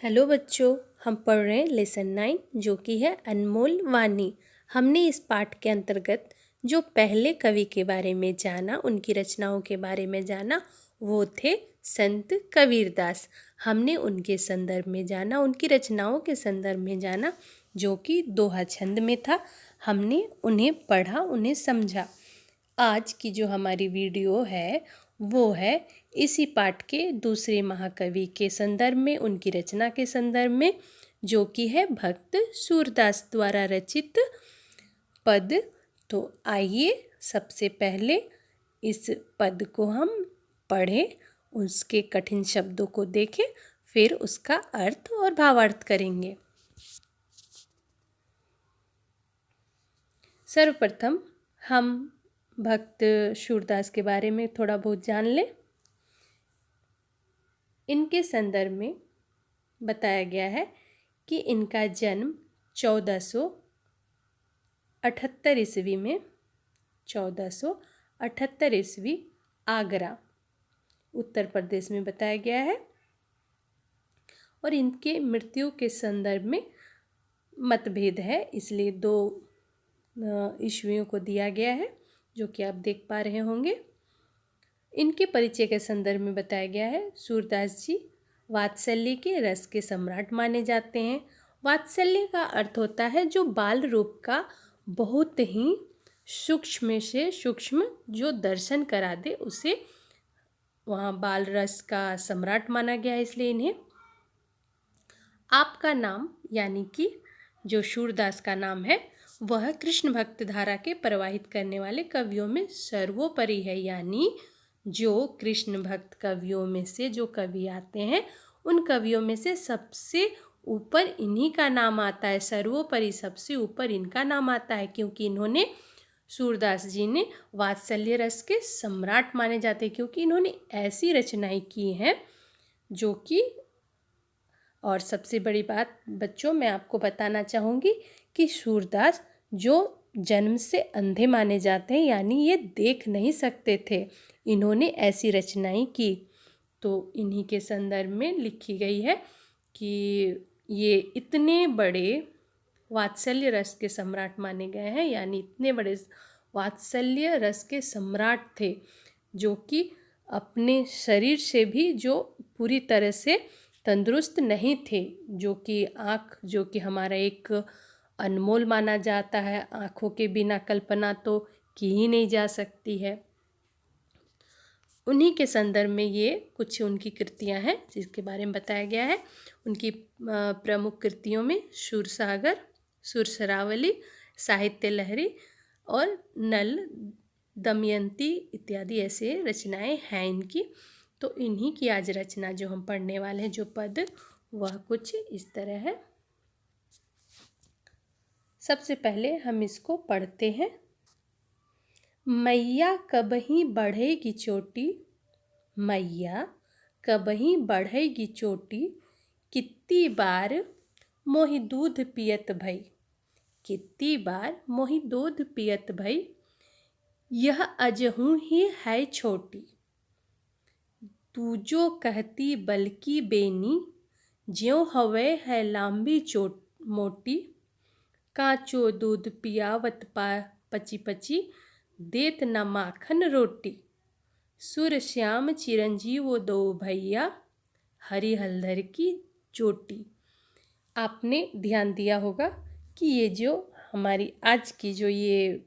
Hello बच्चों, हम पढ़ रहे हैं लेसन 9 जो कि है अनमोल वाणी। हमने इस पाठ के अंतर्गत जो पहले कवि के बारे में जाना, उनकी रचनाओं के बारे में जाना, वो थे संत कबीरदास। हमने उनके संदर्भ में जाना, उनकी रचनाओं के संदर्भ में जाना, जो कि दोहा छंद में था। हमने उन्हें पढ़ा, उन्हें समझा। आज की जो हमारी वीडियो है वो है इसी पाठ के दूसरे महाकवि के संदर्भ में, उनकी रचना के संदर्भ में, जो कि है भक्त सूरदास द्वारा रचित पद। तो आइए सबसे पहले इस पद को हम पढ़ें, उसके कठिन शब्दों को देखें, फिर उसका अर्थ और भावार्थ करेंगे। सर्वप्रथम हम भक्त सूरदास के बारे में थोड़ा बहुत जान लें। इनके संदर्भ में बताया गया है कि इनका जन्म 1478 ईस्वी में, 1478 ईस्वी आगरा उत्तर प्रदेश में बताया गया है। और इनके मृत्यु के संदर्भ में मतभेद है, इसलिए 2 ईस्वियों को दिया गया है, जो कि आप देख पा रहे होंगे। इनके परिचय के संदर्भ में बताया गया है, सूरदास जी वात्सल्य के रस के सम्राट माने जाते हैं। वात्सल्य का अर्थ होता है जो बाल रूप का बहुत ही सूक्ष्म से सूक्ष्म जो दर्शन करा दे, उसे वहाँ बाल रस का सम्राट माना गया है, इसलिए इन्हें। आपका नाम यानी कि जो सूरदास का नाम है वह कृष्ण भक्त धारा के प्रवाहित करने वाले कवियों में सर्वोपरि है, यानी जो कृष्ण भक्त कवियों में से जो कवि आते हैं उन कवियों में से सबसे ऊपर इन्हीं का नाम आता है। सर्वोपरि सबसे ऊपर इनका नाम आता है, क्योंकि इन्होंने, सूरदास जी ने वात्सल्य रस के सम्राट माने जाते हैं, क्योंकि इन्होंने ऐसी रचनाएं की हैं जो कि। और सबसे बड़ी बात बच्चों, मैं आपको बताना चाहूँगी कि सूरदास जो जन्म से अंधे माने जाते हैं, यानी ये देख नहीं सकते थे, इन्होंने ऐसी रचनाएं की। तो इन्हीं के संदर्भ में लिखी गई है कि ये इतने बड़े वात्सल्य रस के सम्राट माने गए हैं, यानी इतने बड़े वात्सल्य रस के सम्राट थे, जो कि अपने शरीर से भी जो पूरी तरह से तंदुरुस्त नहीं थे, जो कि आँख, जो कि हमारा एक अनमोल माना जाता है, आँखों के बिना कल्पना तो की ही नहीं जा सकती है। उन्हीं के संदर्भ में ये कुछ उनकी कृतियां हैं जिसके बारे में बताया गया है। उनकी प्रमुख कृतियों में सूरसागर, सुरसरावली, साहित्य लहरी और नल, दमयंती इत्यादि ऐसे रचनाएं हैं इनकी। तो इन्हीं की आज रचना जो हम पढ़ने वाले हैं, जो पद, वह कुछ इस तरह है। सबसे पहले हम इसको पढ़ते हैं। मैया कबही बढ़ेगी चोटी, मैया कबही बढ़ेगी चोटी, कितनी बार मोहि दूध पियत भई, कितनी बार मोहि दूध पियत भई, यह अजहू ही है छोटी, तू जो कहती बल्कि बेनी, ज्यों हवे है लांबी चोट मोटी, काचो दूध पियावत पची पची, देत न माखन रोटी, सुर श्याम चिरंजीव दो भैया, हरि हलधर की चोटी। आपने ध्यान दिया होगा कि ये जो हमारी आज की जो ये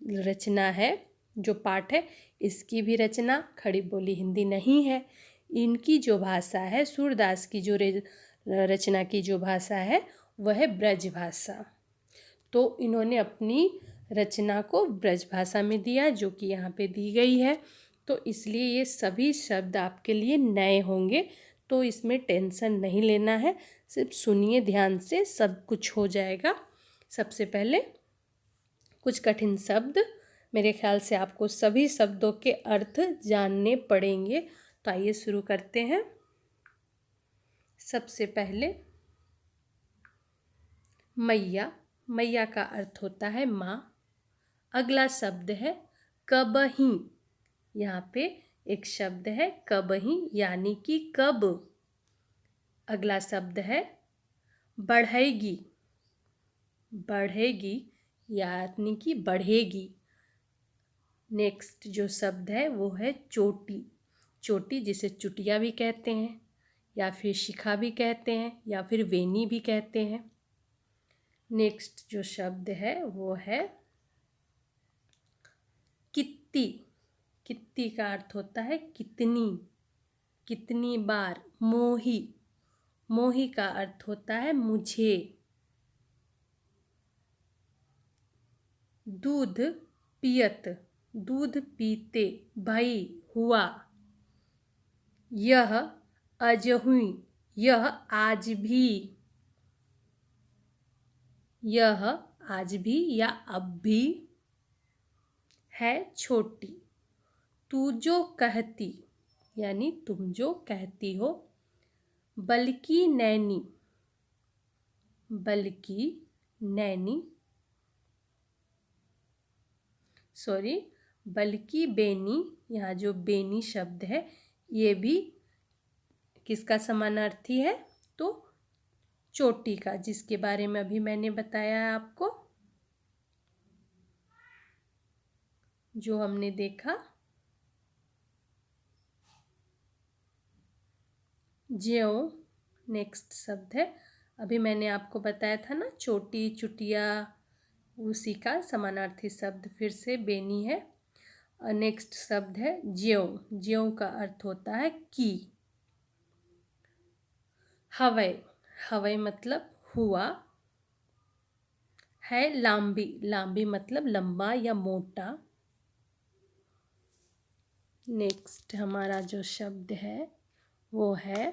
रचना है, जो पाठ है, इसकी भी रचना खड़ी बोली हिंदी नहीं है। इनकी जो भाषा है, सूरदास की जो रचना की जो भाषा है वह है ब्रज भाषा। तो इन्होंने अपनी रचना को ब्रज भाषा में दिया, जो कि यहाँ पे दी गई है। तो इसलिए ये सभी शब्द आपके लिए नए होंगे, तो इसमें टेंशन नहीं लेना है, सिर्फ सुनिए ध्यान से, सब कुछ हो जाएगा। सबसे पहले कुछ कठिन शब्द, मेरे ख्याल से आपको सभी शब्दों के अर्थ जानने पड़ेंगे। तो आइए शुरू करते हैं। सबसे पहले मैया, मैया का अर्थ होता है माँ। अगला शब्द है कबही, यहाँ पे एक शब्द है कबही, यानी कि कब। अगला शब्द है बढ़ेगी। बढ़ेगी यानी कि बढ़ेगी। नेक्स्ट जो शब्द है वो है चोटी। चोटी जिसे चुटिया भी कहते हैं या फिर शिखा भी कहते हैं या फिर वेनी भी कहते हैं। नेक्स्ट जो शब्द है वो है कित्ती। कित्ती का अर्थ होता है कितनी, कितनी बार। मोही। मोही का अर्थ होता है मुझे। दूध पियत, दूध पीते। भई हुआ। यह अजहुई, यह आज भी। यह आज भी या अब भी है छोटी। तू जो कहती यानी तुम जो कहती हो। बल्कि नैनी, बल्कि नैनी सॉरी बल्कि बेनी। यहाँ जो बेनी शब्द है ये भी किसका समानार्थी है? तो चोटी का, जिसके बारे में अभी मैंने बताया है आपको, जो हमने देखा। ज्यों नेक्स्ट शब्द है। अभी मैंने आपको बताया था ना चोटी चुटिया, उसी का समानार्थी शब्द फिर से बेनी है। नेक्स्ट शब्द है ज्यों। ज्यों का अर्थ होता है कि। हवै। हवै मतलब हुआ। है लांबी। लांबी मतलब लंबा या मोटा। नेक्स्ट हमारा जो शब्द है वो है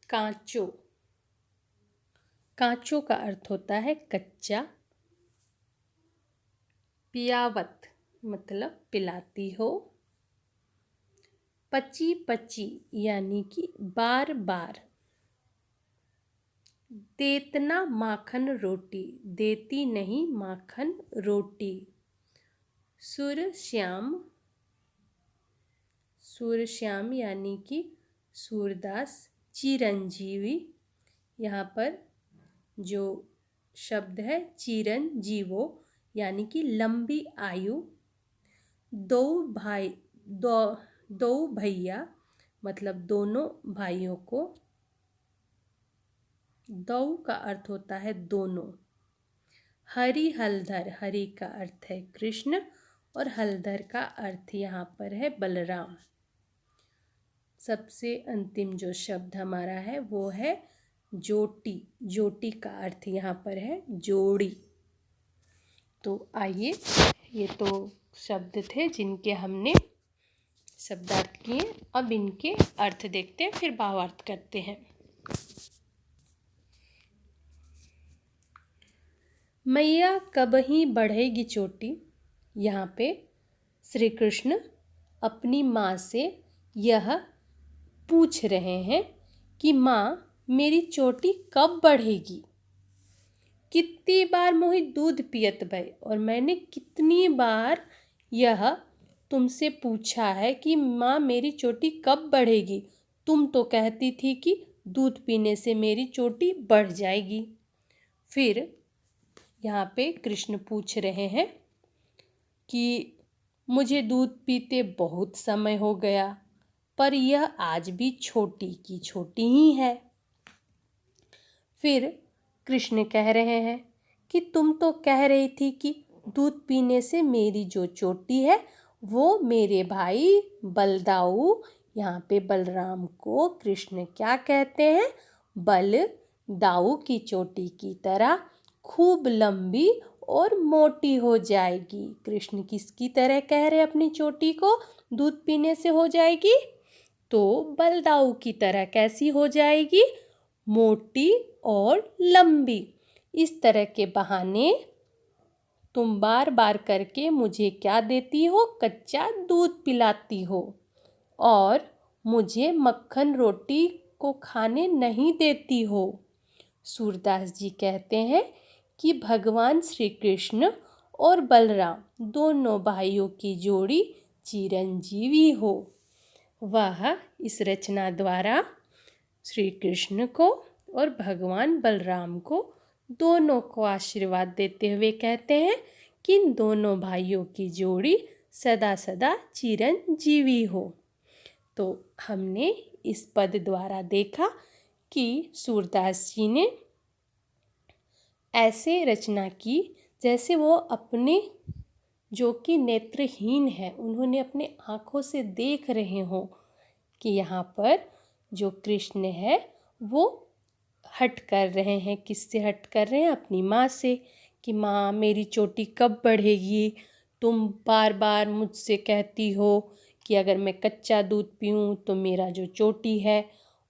कांचो। कांचो का अर्थ होता है कच्चा। पियावत मतलब पिलाती हो। पची पची यानी कि बार बार। देतना माखन रोटी, देती नहीं माखन रोटी। सुर श्याम, सुर श्याम यानी कि सूरदास। चिरंजीवी, यहाँ पर जो शब्द है चिरंजीवो यानी कि लंबी आयु। दो भाई, दो दो भैया मतलब दोनों भाइयों को। दो का अर्थ होता है दोनों। हरि हलधर, हरि का अर्थ है कृष्ण और हलधर का अर्थ यहाँ पर है बलराम। सबसे अंतिम जो शब्द हमारा है वो है जोटी। जोटी का अर्थ यहाँ पर है जोड़ी। तो आइए, ये तो शब्द थे जिनके हमने शब्दार्थ किए। अब इनके अर्थ देखते हैं, फिर भावार्थ करते हैं। मैया कब ही बढ़ेगी चोटी। यहाँ पे श्री कृष्ण अपनी माँ से यह पूछ रहे हैं कि माँ मेरी चोटी कब बढ़ेगी। कितनी बार मोहि दूध पियत भई, और मैंने कितनी बार यह तुमसे पूछा है कि माँ मेरी चोटी कब बढ़ेगी। तुम तो कहती थी कि दूध पीने से मेरी चोटी बढ़ जाएगी। फिर यहाँ पे कृष्ण पूछ रहे हैं कि मुझे दूध पीते बहुत समय हो गया, पर यह आज भी छोटी की छोटी ही है। फिर कृष्ण कह रहे हैं कि तुम तो कह रही थी कि दूध पीने से मेरी जो चोटी है वो मेरे भाई बलदाऊ, यहाँ पे बलराम को कृष्ण क्या कहते हैं? बलदाऊ की चोटी की तरह खूब लंबी और मोटी हो जाएगी। कृष्ण किसकी तरह कह रहे अपनी चोटी को दूध पीने से हो जाएगी? तो बलदाऊ की तरह कैसी हो जाएगी? मोटी और लंबी। इस तरह के बहाने तुम बार बार करके मुझे क्या देती हो? कच्चा दूध पिलाती हो और मुझे मक्खन रोटी को खाने नहीं देती हो। सूरदास जी कहते हैं कि भगवान श्री कृष्ण और बलराम दोनों भाइयों की जोड़ी चिरंजीवी हो। वह इस रचना द्वारा श्री कृष्ण को और भगवान बलराम को दोनों को आशीर्वाद देते हुए कहते हैं कि इन दोनों भाइयों की जोड़ी सदा सदा चिरंजीवी हो। तो हमने इस पद द्वारा देखा कि सूरदास जी ने ऐसे रचना की जैसे वो अपने जो कि नेत्रहीन है, उन्होंने अपने आँखों से देख रहे हों कि यहाँ पर जो कृष्ण है वो हट कर रहे हैं। किससे हट कर रहे हैं? अपनी माँ से, कि माँ मेरी चोटी कब बढ़ेगी? तुम बार बार मुझसे कहती हो कि अगर मैं कच्चा दूध पीऊँ तो मेरा जो चोटी है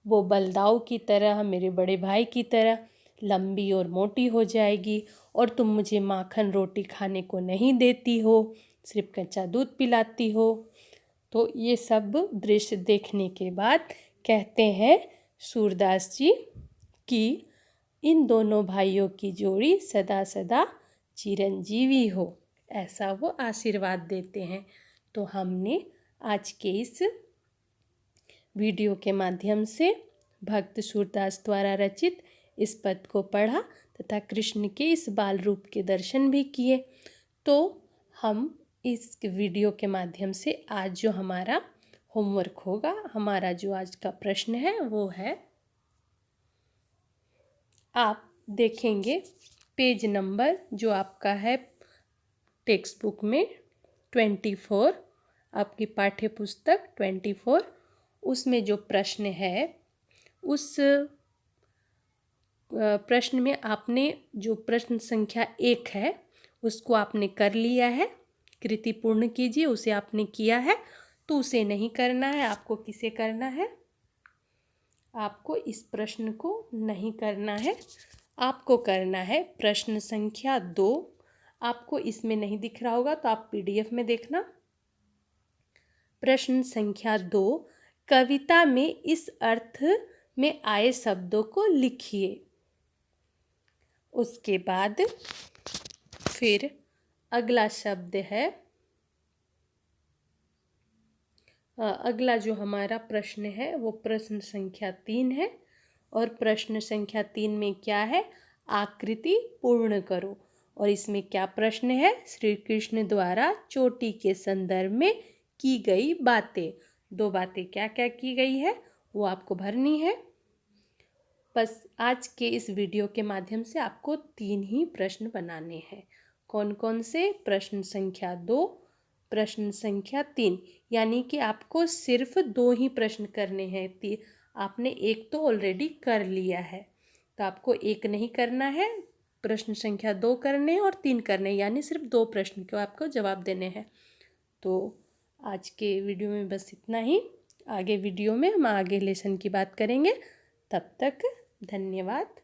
वो बलदाऊ की तरह, मेरे बड़े भाई की तरह लंबी और मोटी हो जाएगी, और तुम मुझे माखन रोटी खाने को नहीं देती हो, सिर्फ कच्चा दूध पिलाती हो। तो ये सब दृश्य देखने के बाद कहते हैं सूरदास जी कि इन दोनों भाइयों की जोड़ी सदा सदा चिरंजीवी हो, ऐसा वो आशीर्वाद देते हैं। तो हमने आज के इस वीडियो के माध्यम से भक्त सूरदास द्वारा रचित इस पद को पढ़ा तथा कृष्ण के इस बाल रूप के दर्शन भी किए। तो हम इस वीडियो के माध्यम से आज जो हमारा होमवर्क होगा, हमारा जो आज का प्रश्न है वो है, आप देखेंगे पेज नंबर जो आपका है टेक्स्ट बुक में 24, आपकी पाठ्य पुस्तक 24, उसमें जो प्रश्न है उस प्रश्न में आपने जो प्रश्न संख्या 1 है उसको आपने कर लिया है, कृति पूर्ण कीजिए। उसे आपने किया है तो उसे नहीं करना है, आपको किसे करना है? आपको इस प्रश्न को नहीं करना है, आपको करना है प्रश्न संख्या 2। आपको इसमें नहीं दिख रहा होगा तो आप PDF में देखना। प्रश्न संख्या 2, कविता में इस अर्थ में आए शब्दों को लिखिए। उसके बाद फिर अगला शब्द है, अगला जो हमारा प्रश्न है वो प्रश्न संख्या 3 है, और प्रश्न संख्या 3 में क्या है? आकृति पूर्ण करो। और इसमें क्या प्रश्न है? श्री कृष्ण द्वारा चोटी के संदर्भ में की गई बातें, 2 बातें क्या क्या की गई है वो आपको भरनी है। बस आज के इस वीडियो के माध्यम से आपको 3 ही प्रश्न बनाने हैं। कौन कौन से? प्रश्न संख्या 2, प्रश्न संख्या 3, यानी कि आपको सिर्फ 2 ही प्रश्न करने हैं। आपने एक तो ऑलरेडी कर लिया है, तो आपको एक नहीं करना है, प्रश्न संख्या 2 करने और 3 करने, यानी सिर्फ 2 प्रश्न को आपको जवाब देने हैं। तो आज के वीडियो में बस इतना ही। आगे वीडियो में हम आगे लेसन की बात करेंगे। तब तक धन्यवाद।